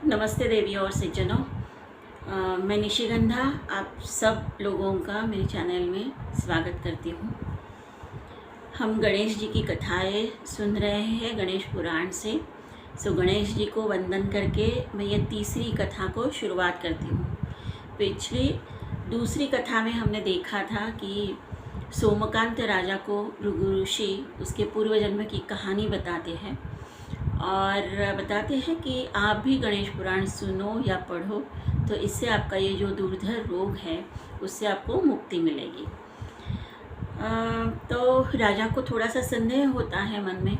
नमस्ते देवी और सज्जनों। मैं निशिगंधा आप सब लोगों का मेरे चैनल में स्वागत करती हूँ। हम गणेश जी की कथाएं सुन रहे हैं गणेश पुराण से। गणेश जी को वंदन करके मैं ये तीसरी कथा को शुरुआत करती हूँ। पिछली दूसरी कथा में हमने देखा था कि सोमकांत राजा को भृगु ऋषि उसके पूर्व जन्म की कहानी बताते हैं और बताते हैं कि आप भी गणेश पुराण सुनो या पढ़ो तो इससे आपका ये जो दुर्धर रोग है उससे आपको मुक्ति मिलेगी। तो राजा को थोड़ा सा संदेह होता है मन में।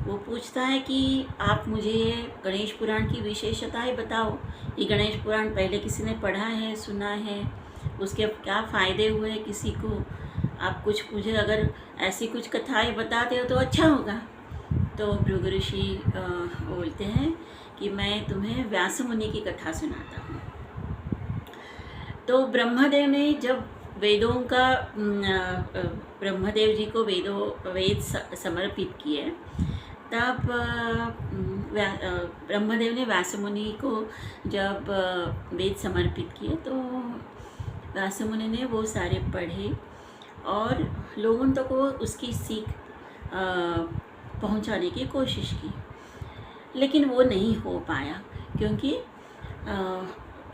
वो पूछता है कि आप मुझे गणेश पुराण की विशेषताएं बताओ। ये गणेश पुराण पहले किसी ने पढ़ा है, सुना है, उसके क्या फ़ायदे हुए किसी को? आप कुछ मुझे अगर ऐसी कुछ कथाएं बताते हो तो अच्छा होगा। तो भृगु ऋषि बोलते हैं कि मैं तुम्हें व्यास मुनि की कथा सुनाता हूँ। तो ब्रह्मदेव ने जब वेदों का ब्रह्मदेव जी को वेद समर्पित किए तब ब्रह्मदेव ने व्यास मुनि को जब वेद समर्पित किए तो व्यास मुनि ने वो सारे पढ़े और लोगों तक वो उसकी सीख पहुंचाने की कोशिश की, लेकिन वो नहीं हो पाया क्योंकि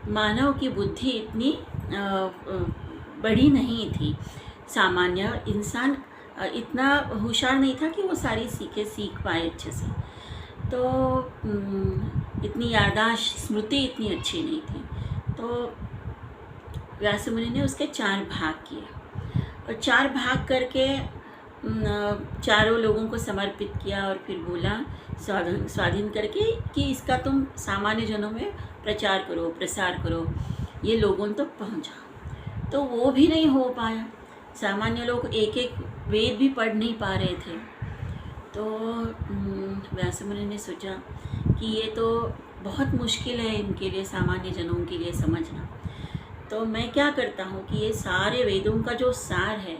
मानव की बुद्धि इतनी बड़ी नहीं थी। सामान्य इंसान इतना होशियार नहीं था कि वो सारी सीख पाए अच्छे से। तो इतनी याददाश्त स्मृति इतनी अच्छी नहीं थी। तो व्यास मुनि ने उसके 4 भाग किए और 4 भाग करके चारों लोगों को समर्पित किया और फिर बोला स्वाधीन करके कि इसका तुम सामान्य जनों में प्रचार करो, प्रसार करो, ये लोगों तक तो पहुँचा। तो वो भी नहीं हो पाया। सामान्य लोग एक एक वेद भी पढ़ नहीं पा रहे थे। तो व्यास मुनि ने सोचा कि ये तो बहुत मुश्किल है इनके लिए, सामान्य जनों के लिए समझना। तो मैं क्या करता हूँ कि ये सारे वेदों का जो सार है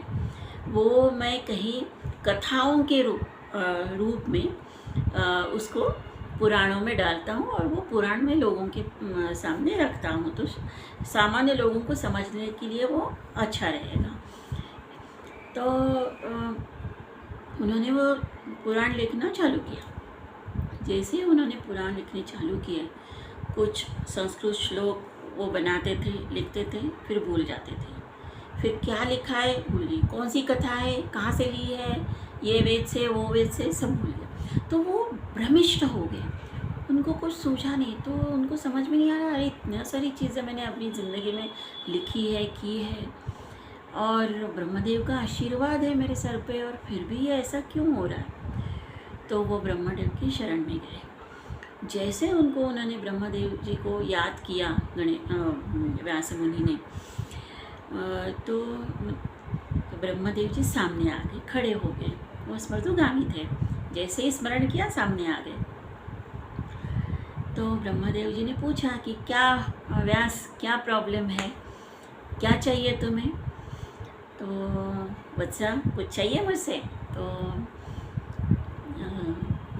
वो मैं कहीं कथाओं के रूप में उसको पुराणों में डालता हूँ और वो पुराण में लोगों के सामने रखता हूँ, तो सामान्य लोगों को समझने के लिए वो अच्छा रहेगा। तो उन्होंने वो पुराण लिखना चालू किया। जैसे ही उन्होंने पुराण लिखने चालू किए, कुछ संस्कृत श्लोक वो बनाते थे, लिखते थे, फिर भूल जाते थे। फिर क्या लिखा है भूल गई, कौन सी कथा है, कहाँ से ली है, ये वेद से वो वेद से, सब भूल गए। तो वो भ्रमिष्ट हो गए, उनको कुछ सूझा नहीं। तो उनको समझ में नहीं आ रहा, अरे इतनी सारी चीज़ें मैंने अपनी ज़िंदगी में लिखी है, की है, और ब्रह्मदेव का आशीर्वाद है मेरे सर पे, और फिर भी ये ऐसा क्यों हो रहा है। तो वो ब्रह्मदेव की शरण में गए। जैसे उन्होंने ब्रह्मदेव जी को याद किया व्यास मुनि ने, तो ब्रह्मदेव जी सामने आ गए, खड़े हो गए। वो स्मृतुगामी थे, जैसे ही स्मरण किया सामने आ गए। तो ब्रह्मदेव जी ने पूछा कि क्या व्यास, क्या प्रॉब्लम है, क्या चाहिए तुम्हें? तो वत्सा कुछ चाहिए मुझसे? तो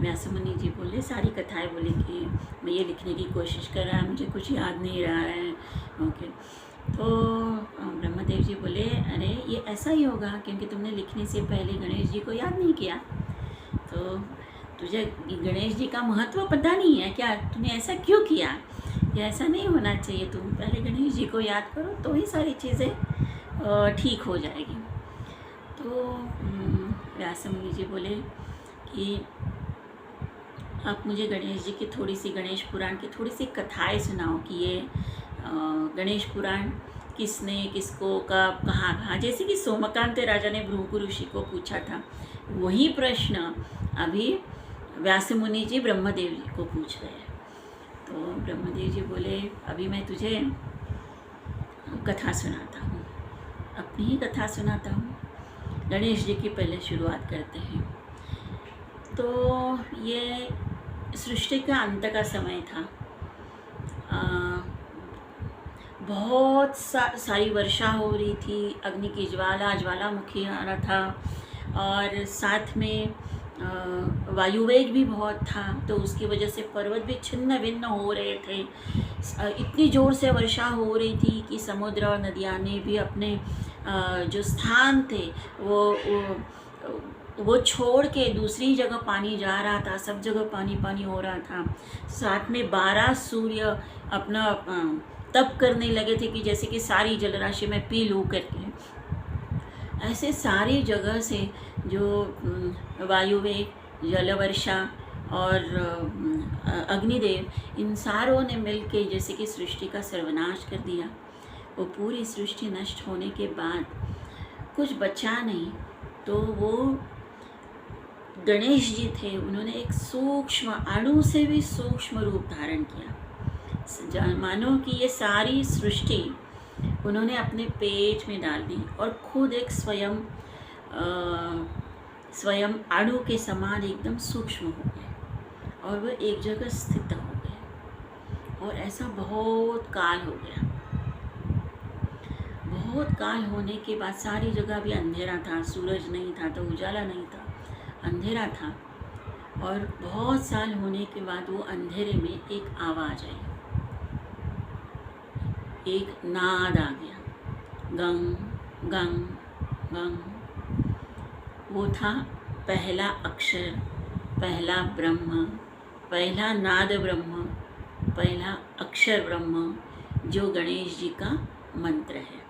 व्यास मुनि जी बोले, सारी कथाएं बोले कि मैं ये लिखने की कोशिश कर रहा है, मुझे कुछ याद नहीं रहा है। ओके। तो ब्रह्मदेव जी बोले, अरे ये ऐसा ही होगा क्योंकि तुमने लिखने से पहले गणेश जी को याद नहीं किया। तो तुझे गणेश जी का महत्व पता नहीं है क्या? तूने ऐसा क्यों किया? ये ऐसा नहीं होना चाहिए। तुम पहले गणेश जी को याद करो तो ही सारी चीज़ें ठीक हो जाएगी। तो व्यास मुनि जी बोले कि आप मुझे गणेश जी की थोड़ी सी, गणेश पुराण की थोड़ी सी कथाएं सुनाओ कि ये गणेश पुराण किसने, किसको, कब, कहाँ। जैसे कि सोमकांत राजा ने भृगु ऋषि को पूछा था, वही प्रश्न अभी व्यास मुनि जी ब्रह्मदेव जी को पूछ रहे हैं। तो ब्रह्मदेव जी बोले, अभी मैं तुझे कथा सुनाता हूँ, अपनी ही कथा सुनाता हूँ। गणेश जी की पहले शुरुआत करते हैं। तो ये सृष्टि का अंत का समय था। बहुत सारी वर्षा हो रही थी, अग्नि की ज्वालामुखी आ रहा था, और साथ में वायुवेग भी बहुत था, तो उसकी वजह से पर्वत भी छिन्न भिन्न हो रहे थे। इतनी ज़ोर से वर्षा हो रही थी कि समुद्र और नदियाँ ने भी अपने जो स्थान थे वो छोड़ के दूसरी जगह पानी जा रहा था। सब जगह पानी पानी हो रहा था। साथ में 12 सूर्य अपना तप करने लगे थे कि जैसे कि सारी जलराशि में पी लूँ करके। ऐसे सारी जगह से जो वायुवेग, जलवर्षा और अग्निदेव, इन सारों ने मिलके जैसे कि सृष्टि का सर्वनाश कर दिया। वो पूरी सृष्टि नष्ट होने के बाद कुछ बचा नहीं, तो वो गणेश जी थे, उन्होंने एक सूक्ष्म, अणु से भी सूक्ष्म रूप धारण किया। मानो कि ये सारी सृष्टि उन्होंने अपने पेट में डाल दी और खुद एक स्वयं अणु के समान एकदम सूक्ष्म हो गए और वह एक जगह स्थित हो गए। और ऐसा बहुत काल हो गया। बहुत काल होने के बाद सारी जगह भी अंधेरा था, सूरज नहीं था तो उजाला नहीं था, अंधेरा था। और बहुत साल होने के बाद वो अंधेरे में एक आवाज़ आई, एक नाद आ गया, गंग गंग गंग। वो था पहला अक्षर, पहला ब्रह्म, पहला नाद ब्रह्म, पहला अक्षर ब्रह्म, जो गणेश जी का मंत्र है।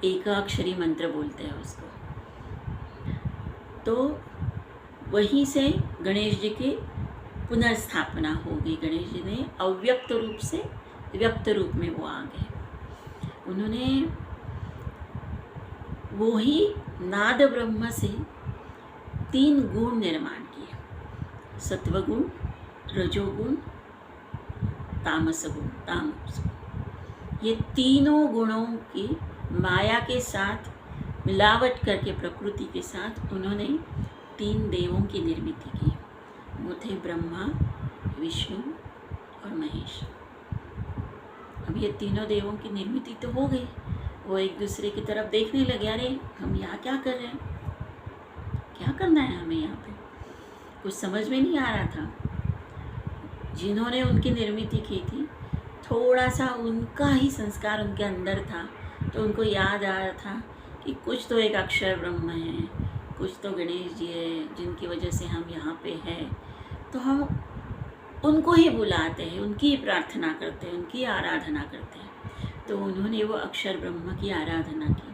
एकाक्षरी मंत्र बोलते हैं उसको। तो वहीं से गणेश जी की पुनर्स्थापना हो गई। गणेश जी ने अव्यक्त रूप से व्यक्त रूप में वो आ गए। उन्होंने वो ही नाद ब्रह्म से 3 गुण निर्माण किए, सत्वगुण, रजोगुण, तामस गुण। ये तीनों गुणों की माया के साथ मिलावट करके, प्रकृति के साथ उन्होंने 3 देवों की निर्मित की। वो थे ब्रह्मा, विष्णु और महेश। अब ये तीनों देवों की निर्मित तो हो गई। वो एक दूसरे की तरफ देखने लगे, अरे हम यहाँ क्या कर रहे हैं, क्या करना है हमें यहाँ पे, कुछ समझ में नहीं आ रहा था। जिन्होंने उनकी निर्मित की थी, थोड़ा सा उनका ही संस्कार उनके अंदर था, तो उनको याद आ रहा था कि कुछ तो एक अक्षर ब्रह्म है, कुछ तो गणेश जी है, जिनकी वजह से हम यहाँ पे हैं। तो हम उनको ही बुलाते हैं, उनकी ही प्रार्थना करते हैं, उनकी आराधना करते हैं। तो उन्होंने वो अक्षर ब्रह्म की आराधना की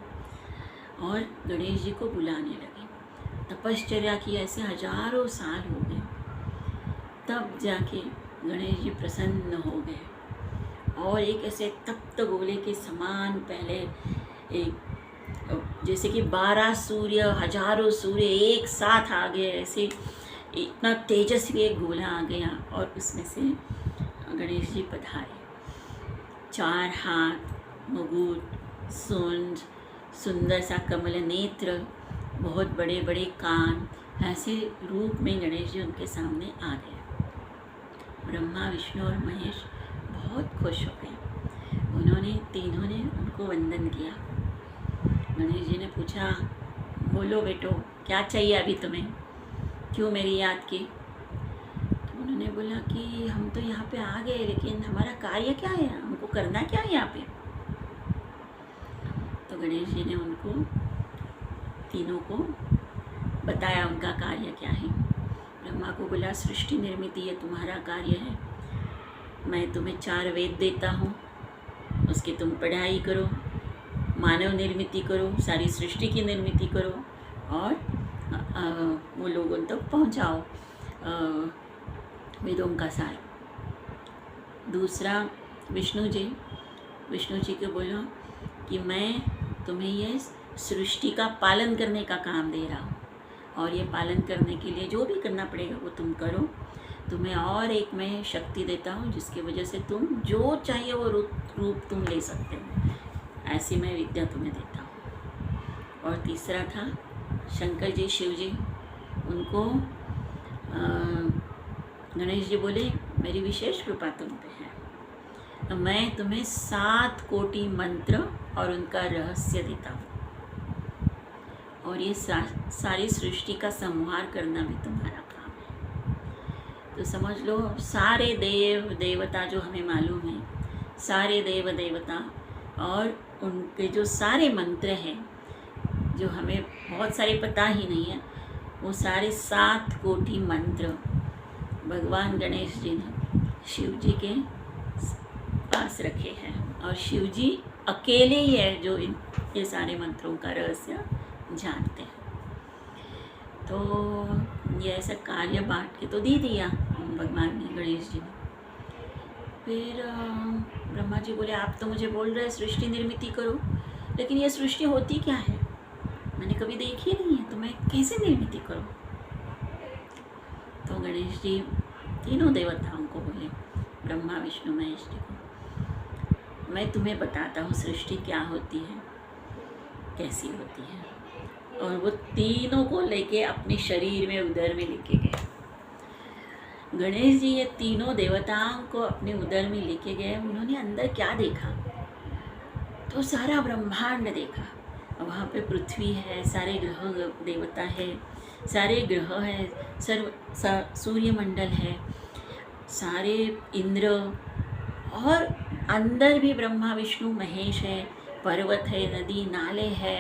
और गणेश जी को बुलाने लगे। तपश्चर्या की, ऐसे हजारों साल हो गए। तब जाके गणेश जी प्रसन्न हो गए और एक ऐसे तप्त गोले के समान, पहले एक जैसे कि 12 सूर्य, हजारों सूर्य एक साथ आ गए, ऐसे इतना तेजस्वी एक गोला आ गया और उसमें से गणेश जी पधारे। 4 हाथ, मुकुट, सूंड, सुंदर सा कमल नेत्र, बहुत बड़े बड़े कान, ऐसे रूप में गणेश जी उनके सामने आ गए। ब्रह्मा, विष्णु और महेश बहुत खुश हो गए। उन्होंने तीनों ने उनको वंदन किया। गणेश जी ने पूछा, बोलो बेटो, क्या चाहिए अभी तुम्हें, क्यों मेरी याद की? तो उन्होंने बोला कि हम तो यहाँ पे आ गए, लेकिन हमारा कार्य क्या है, हमको करना क्या है यहाँ पे? तो गणेश जी ने उनको तीनों को बताया उनका कार्य क्या है। ब्रह्मा को बोला, सृष्टि निर्मित ये तुम्हारा कार्य है, मैं तुम्हें 4 वेद देता हूँ, उसकी तुम पढ़ाई करो, मानव निर्मित करो, सारी सृष्टि की निर्मित करो और वो लोगों तक पहुँचाओ वेदों का सार। दूसरा विष्णु जी को बोलो कि मैं तुम्हें ये सृष्टि का पालन करने का काम दे रहा हूँ और ये पालन करने के लिए जो भी करना पड़ेगा वो तुम करो। तुम्हें और एक मैं शक्ति देता हूँ जिसकी वजह से तुम जो चाहिए वो रूप तुम ले सकते हो, ऐसी मैं विद्या तुम्हें देता हूँ। और तीसरा था शंकर जी, शिव जी, उनको गणेश जी बोले, मेरी विशेष कृपा तुम पे है, तो मैं तुम्हें 7 कोटि मंत्र और उनका रहस्य देता हूँ और ये सारी सृष्टि का संहार करना भी तुम्हारा काम है। तो समझ लो, सारे देव देवता जो हमें मालूम है, सारे देव देवता और उनके जो सारे मंत्र हैं, जो हमें बहुत सारे पता ही नहीं है, वो सारे 7 कोटि मंत्र भगवान गणेश जी ने शिव जी के पास रखे हैं। और शिव जी अकेले ही है जो ये सारे मंत्रों का रहस्य जानते हैं। तो ये ऐसा कार्य बांट के तो दे दिया भगवान ने, गणेश जी ने। फिर ब्रह्मा जी बोले, आप तो मुझे बोल रहे हैं सृष्टि निर्मित करो, लेकिन ये सृष्टि होती क्या है, मैंने कभी देखी नहीं है, तो मैं कैसे निर्मित करूं? तो गणेश जी तीनों देवताओं को बोले, ब्रह्मा विष्णु महेश जी को, मैं तुम्हें बताता हूँ सृष्टि क्या होती है, कैसी होती है। और वो तीनों को लेके अपने शरीर में, उदर में लेके गए। गणेश जी ये तीनों देवताओं को अपने उदर में लेके गए। उन्होंने अंदर क्या देखा? तो सारा ब्रह्मांड देखा। वहाँ पे पृथ्वी है, सारे ग्रह देवता है, सारे ग्रह है, सूर्यमंडल है, सारे इंद्र, और अंदर भी ब्रह्मा विष्णु महेश है, पर्वत है, नदी नाले है,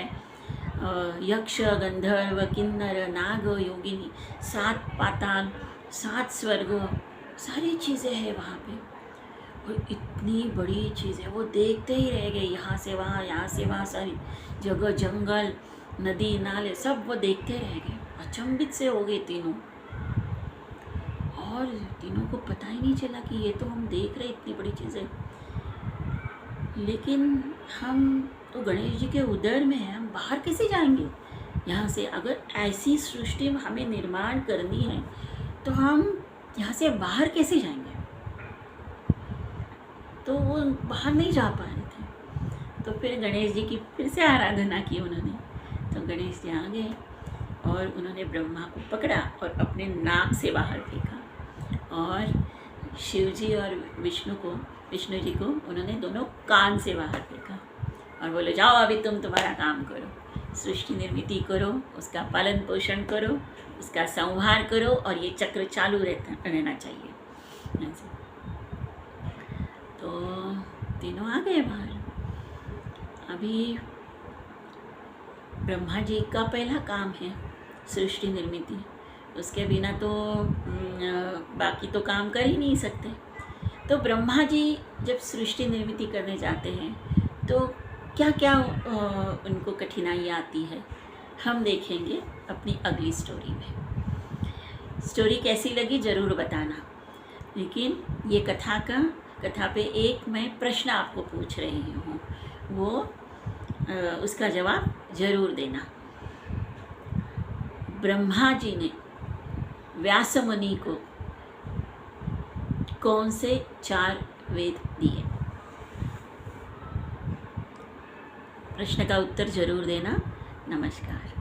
यक्ष गंधर्व किन्नर नाग योगिनी, 7 पाताल, 7 स्वर्ग, सारी चीज़ें हैं वहाँ पे। और इतनी बड़ी चीज़ है, वो देखते ही रह गए, यहाँ से वहाँ, यहाँ से वहाँ, सारी जगह, जंगल, नदी नाले, सब वो देखते रह गए, अचंभित से हो गए तीनों। और तीनों को पता ही नहीं चला कि ये तो हम देख रहे इतनी बड़ी चीज़ें, लेकिन हम तो गणेश जी के उदर में हैं, हम बाहर कैसे जाएंगे यहाँ से? अगर ऐसी सृष्टि हमें निर्माण करनी है तो हम यहाँ से बाहर कैसे जाएंगे? तो वो बाहर नहीं जा पा रहे थे। तो फिर गणेश जी की फिर से आराधना की उन्होंने। तो गणेश जी आ गए और उन्होंने ब्रह्मा को पकड़ा और अपने नाक से बाहर फेंका, और शिव जी और विष्णु जी को उन्होंने दोनों कान से बाहर फेंका और बोले, जाओ अभी तुम तुम्हारा काम करो, सृष्टि निर्मित करो, उसका पालन पोषण करो, उसका संहार करो, और ये चक्र चालू रहना चाहिए। तो तीनों आ गए बाहर। अभी ब्रह्मा जी का पहला काम है सृष्टि निर्मित, उसके बिना तो बाकी तो काम कर ही नहीं सकते। तो ब्रह्मा जी जब सृष्टि निर्मित करने जाते हैं तो क्या क्या उनको कठिनाई आती है, हम देखेंगे अपनी अगली स्टोरी में। स्टोरी कैसी लगी ज़रूर बताना, लेकिन ये कथा पे एक मैं प्रश्न आपको पूछ रही हूँ, वो उसका जवाब ज़रूर देना। ब्रह्मा जी ने व्यास मुनि को कौन से 4 वेद दिए? प्रश्न का उत्तर ज़रूर देना। नमस्कार।